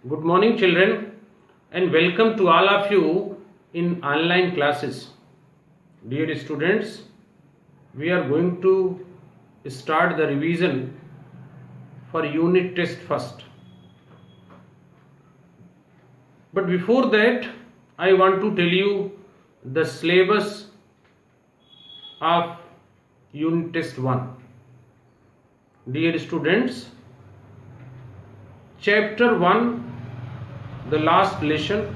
Good morning, children, and welcome to all of you in online classes. Dear students, we are going to start the revision for unit test first. But before that, I want to tell you the syllabus of unit test 1. Dear students, chapter 1, the last lesson,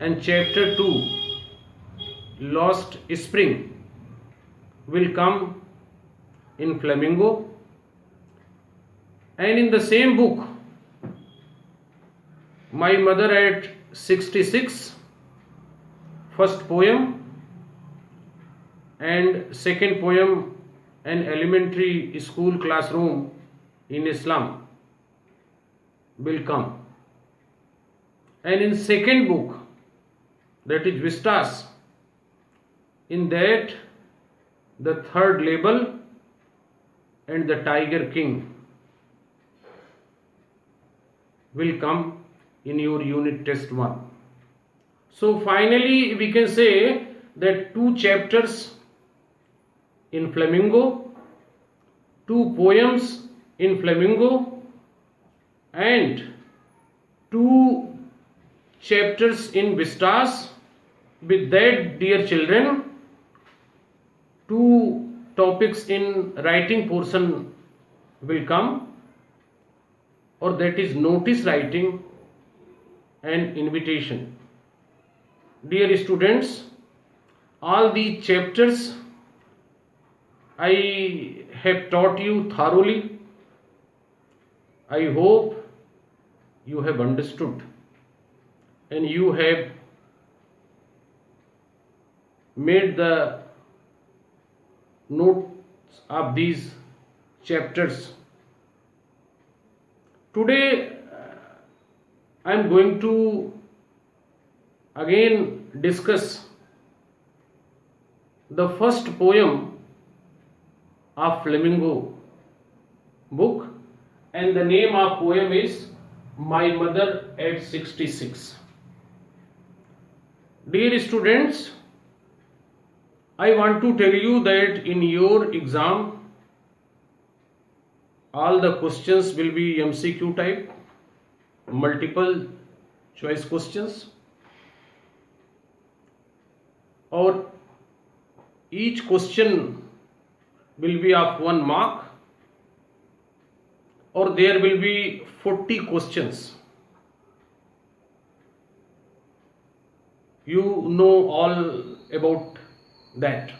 and chapter 2, lost spring, will come in Flamingo, and in the same book, My Mother at 66, first poem, and second poem, An Elementary School Classroom in Islam, will come. And in second book, that is Vistas, in that the third label and the Tiger King will come in your unit test 1. So finally we can say that 2 chapters in Flamingo, 2 poems in Flamingo, and 2 chapters in Vistas. With that, dear children, 2 topics in writing portion will come, or that is notice writing and invitation. Dear students, all the chapters I have taught you thoroughly. I hope you have understood and you have made the notes of these chapters. Today I am going to again discuss the first poem of Flamingo book, and the name of poem is My Mother at 66. Dear students, I want to tell you that in your exam all the questions will be MCQ type, multiple choice questions, or each question will be of 1 mark, or there will be 40 questions. You know all about that.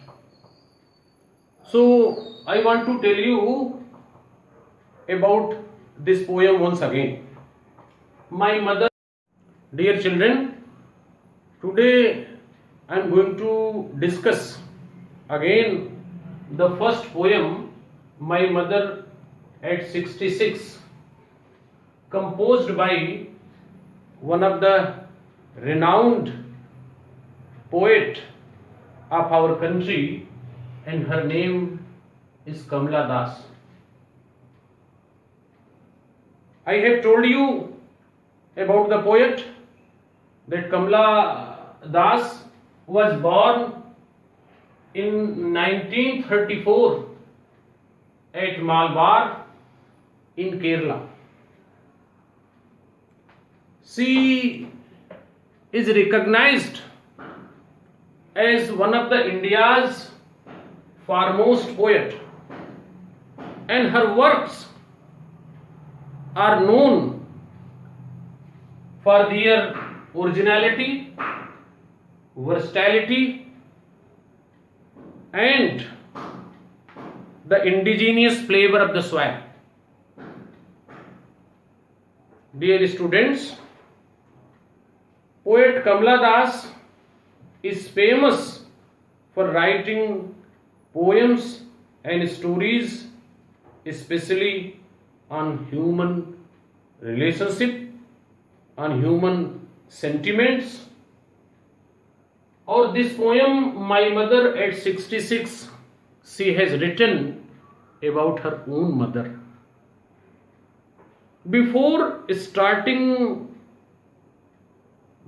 So I want to tell you about this poem once again. My Mother. Dear children, today I am going to discuss again the first poem, My Mother at 66, composed by one of the renowned poet of our country, and her name is Kamla Das. I have told you about the poet that Kamla Das was born in 1934 at Malabar in Kerala. She is recognized as one of the India's foremost poet, and her works are known for their originality, versatility, and the indigenous flavor of the soil. Dear students, poet Kamla Das is famous for writing poems and stories, especially on human relationship, on human sentiments. Or this poem, My Mother at 66, she has written about her own mother. Before starting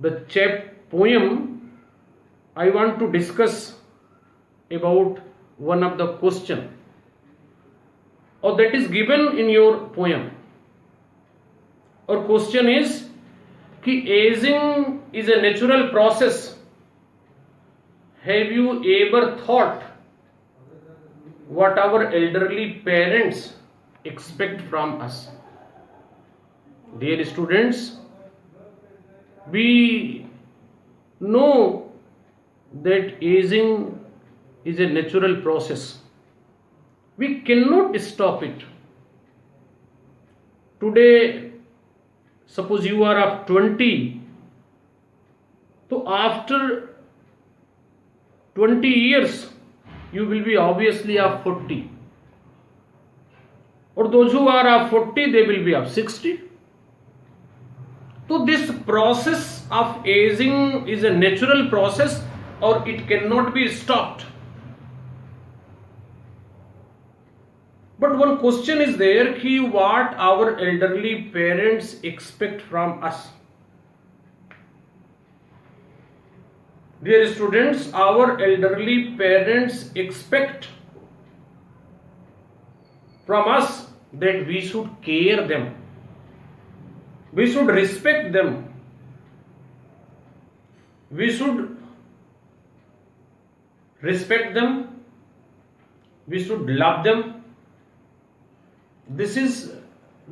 the poem, I want to discuss about one of the question or that is given in your poem. Our question is कि aging is a natural process. Have you ever thought what our elderly parents expect from us? Dear students, we know that aging is a natural process. We cannot stop it. Today, suppose you are of 20, so after 20 years, you will be obviously of 40. Or those who are of 40, they will be of 60. So this process of aging is a natural process or it cannot be stopped. But one question is there कि what our elderly parents expect from us. Dear students, our elderly parents expect from us that we should care them. We should respect them. We should respect them. We should love them. This is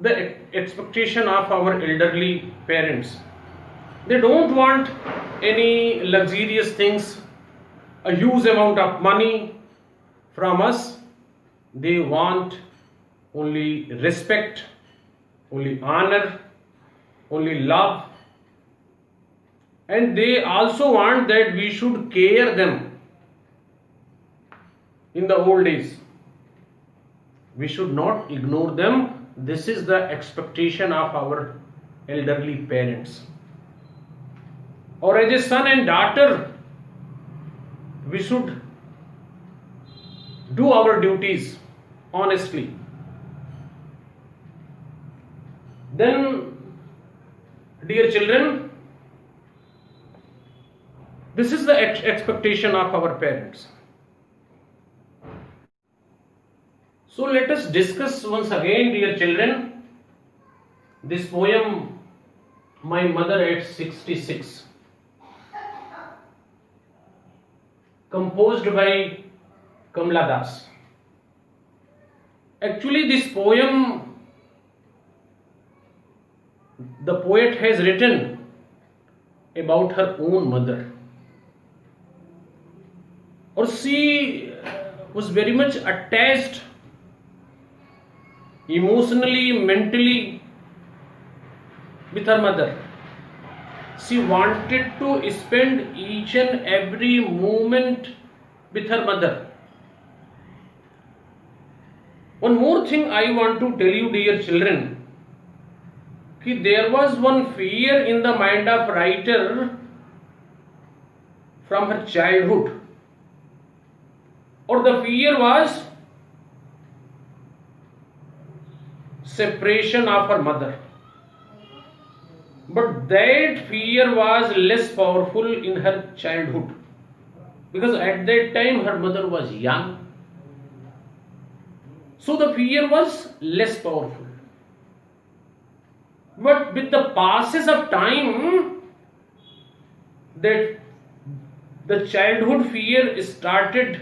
the expectation of our elderly parents. They don't want any luxurious things, a huge amount of money from us. They want only respect, only honor, only love. And they also want that we should care them in the old days. We should not ignore them. This is the expectation of our elderly parents. Or as a son and daughter, we should do our duties honestly. Then, dear children, this is the expectation of our parents. So let us discuss once again, dear children, this poem, My Mother at 66, composed by Kamala Das. Actually, this poem, the poet has written about her own mother. Or she was very much attached emotionally, mentally with her mother. She wanted to spend each and every moment with her mother. One more thing I want to tell you, dear children, that there was one fear in the mind of writer from her childhood. Or the fear was separation of her mother. But that fear was less powerful in her childhood, because at that time her mother was young. So the fear was less powerful. But with the passage of time, that the childhood fear started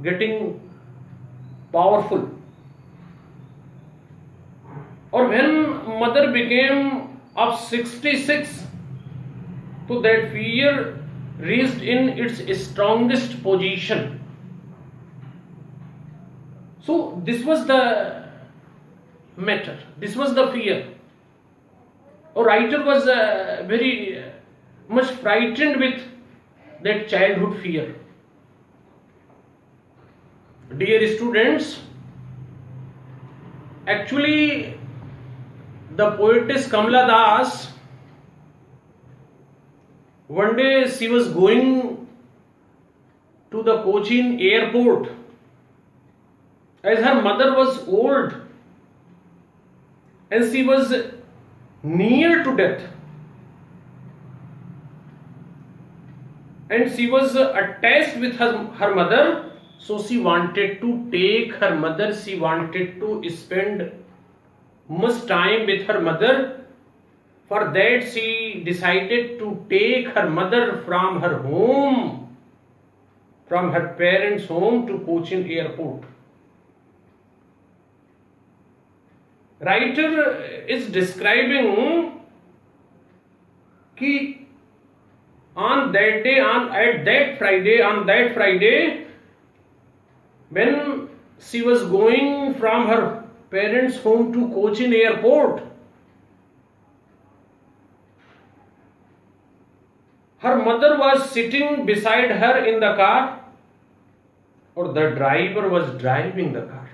getting powerful. Or when mother became of 66, so that fear reached in its strongest position. So this was the matter. This was the fear. A writer was very much frightened with that childhood fear. Dear students, actually the poetess Kamala Das, one day she was going to the Cochin airport. As her mother was old, and she was near to death, and she was attached with her mother. So she wanted to take her mother, she wanted to spend much time with her mother. For that she decided to take her mother from her home, from her parents' home to Cochin airport. Writer is describing कि on that day, on that Friday, when she was going from her parents' home to Cochin airport, her mother was sitting beside her in the car, or the driver was driving the car.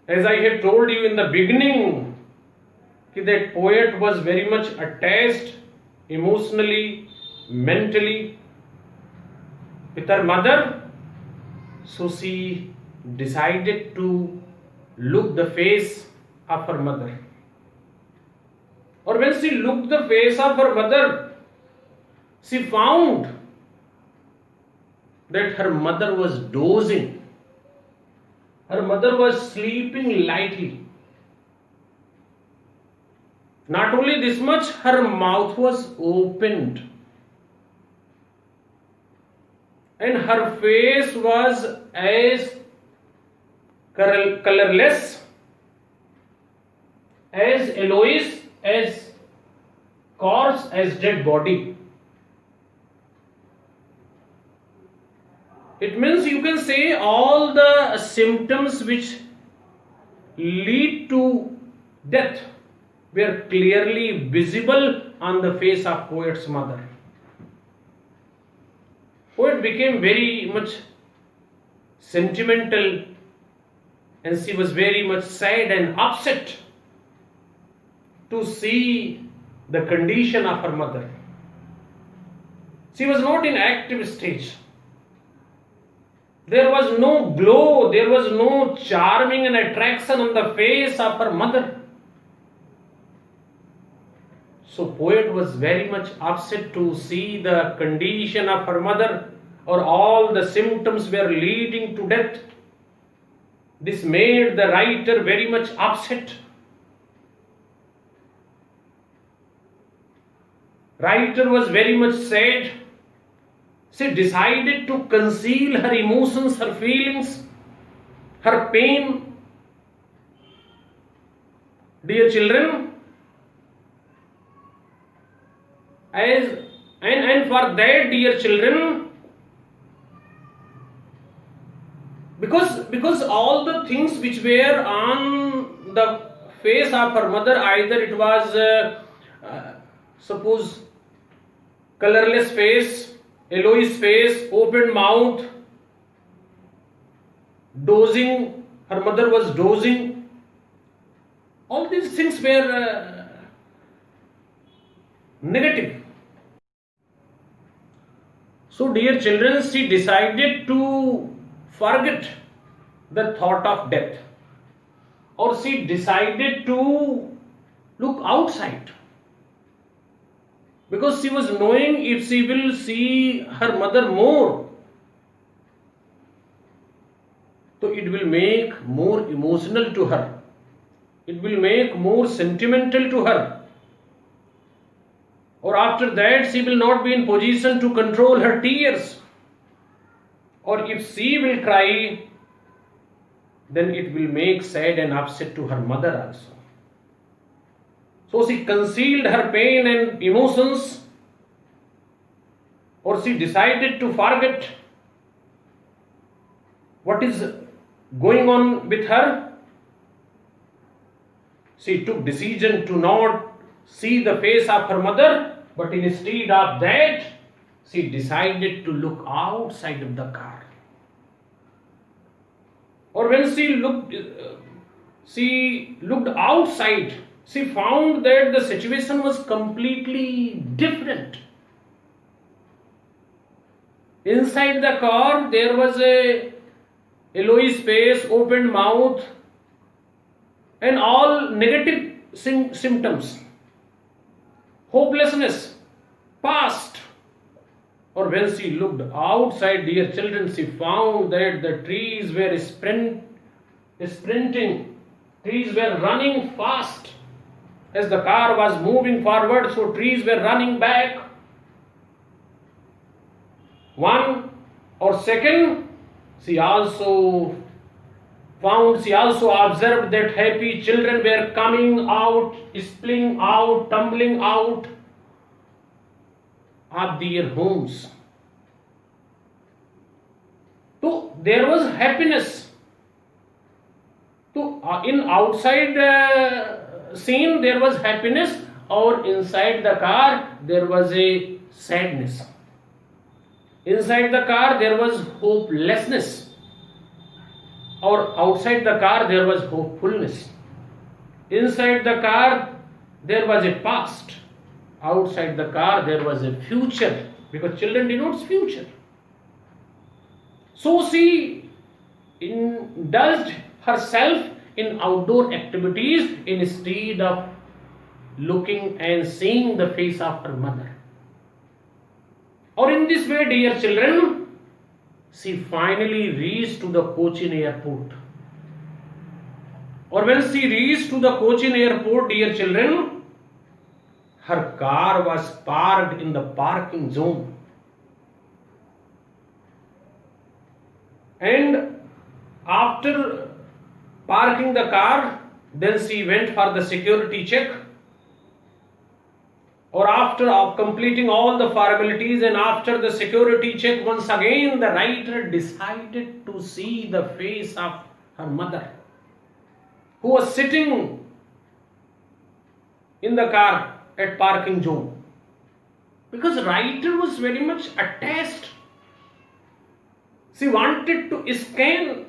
As I had told you in the beginning, that poet was very much attached emotionally, mentally with her mother. So she decided to look the face of her mother. Or when she looked the face of her mother, she found that her mother was dozing. Her mother was sleeping lightly. Not only this much, her mouth was opened, and her face was as colorless, as yellowish, as coarse as dead body. It means you can say all the symptoms which lead to death were clearly visible on the face of poet's mother. Poet became very much sentimental, and she was very much sad and upset to see the condition of her mother. She was not in active stage. There was no glow, there was no charming and attraction on the face of her mother. So poet was very much upset to see the condition of her mother, or all the symptoms were leading to death. This made the writer very much upset. Writer was very much sad. She decided to conceal her emotions, her feelings, her pain. Dear children, and for that, dear children, because all the things which were on the face of her mother, either it was suppose colorless face, yellowish face, open mouth, dozing, her mother was dozing. All these things were negative. So dear children, she decided to forget the thought of death, or she decided to look outside, because she was knowing if she will see her mother more, so it will make more emotional to her, it will make more sentimental to her, or after that she will not be in position to control her tears, or if she will cry, then it will make sad and upset to her mother also. So she concealed her pain and emotions, or she decided to forget what is going on with her. She took decision to not see the face of her mother, but instead of that, she decided to look outside of the car. Or when she looked outside, she found that the situation was completely different. Inside the car, there was a yellowish face, open mouth, and all negative symptoms, hopelessness, past. Or when she looked outside, dear children, she found that the trees were sprinting, trees were running fast. As the car was moving forward, so trees were running back. One or second, she also observed that happy children were coming out, spilling out, tumbling out of their homes. So there was happiness. So in outside scene there was happiness, or inside the car there was a sadness. Inside the car there was hopelessness, or outside the car there was hopefulness. Inside the car there was a past, outside the car there was a future, because children denotes future. So she indulged herself in outdoor activities instead of looking and seeing the face of her mother. Or in this way, dear children, she finally reached to the Cochin airport. Or when she reached to the Cochin airport, dear children, her car was parked in the parking zone. And after parking the car, then she went for the security check. Or after completing all the formalities and after the security check, once again the writer decided to see the face of her mother, who was sitting in the car at parking zone. Because writer was very much attached. She wanted to scan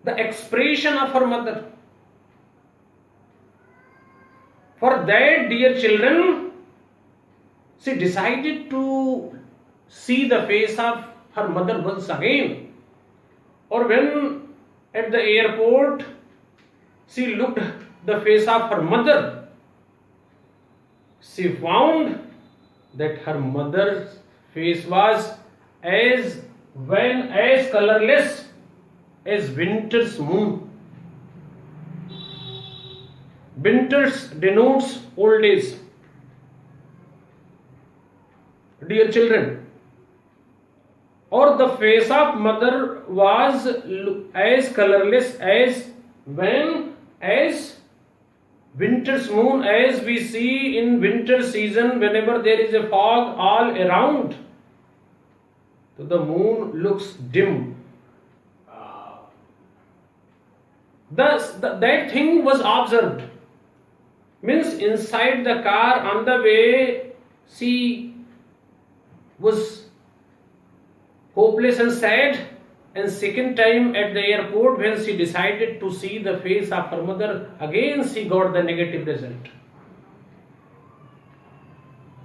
the expression of her mother. For that, dear children, she decided to see the face of her mother once again. Or when at the airport, she looked the face of her mother, she found that her mother's face was as colorless as winter's moon. Winters denotes old age. Dear children, or the face of mother was as colorless as winter's moon, as we see in winter season whenever there is a fog all around. So the moon looks dim. Thus, that thing was observed. Means inside the car on the way, she was hopeless and sad, and second time at the airport when she decided to see the face of her mother, again she got the negative result.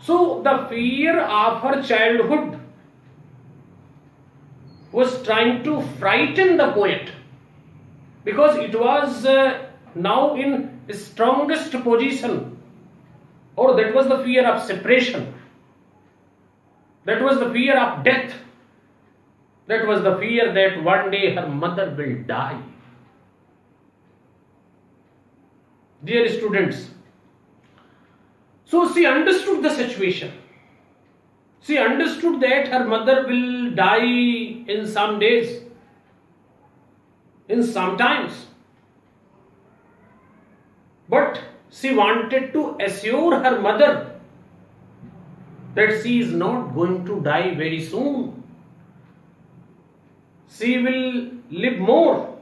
So the fear of her childhood was trying to frighten the poet, because it was now in strongest position, or that was the fear of separation, that was the fear of death, that was the fear that one day her mother will die. Dear students, so she understood the situation. She understood that her mother will die in some days, in some times. But she wanted to assure her mother that she is not going to die very soon. She will live more.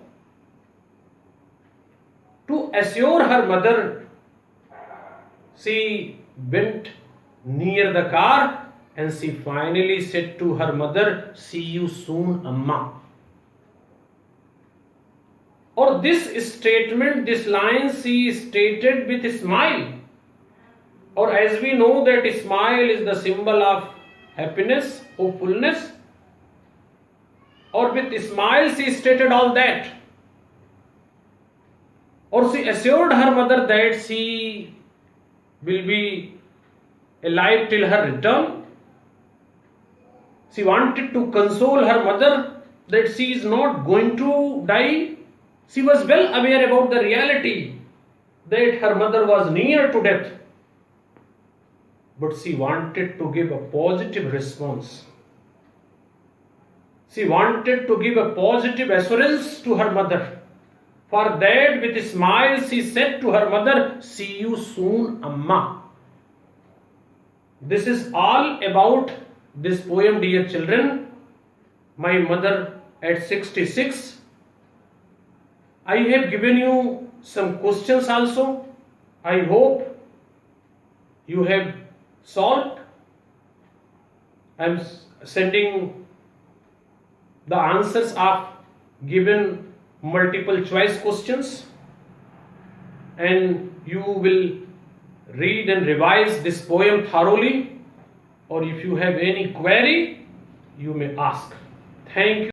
To assure her mother, she went near the car and she finally said to her mother, "See you soon, Amma." Or this statement, this line she stated with a smile. Or as we know that a smile is the symbol of happiness, hopefulness. Or with a smile she stated all that. or she assured her mother that she will be alive till her return. She wanted to console her mother that she is not going to die. She was well aware about the reality that her mother was near to death, but she wanted to give a positive response. She wanted to give a positive assurance to her mother. For that, with a smile, she said to her mother, "See you soon, Amma." This is all about this poem, dear children. My mother at 66. I have given you some questions also. I hope you have solved. I am sending the answers of given multiple choice questions, and you will read and revise this poem thoroughly, or if you have any query, you may ask. Thank you.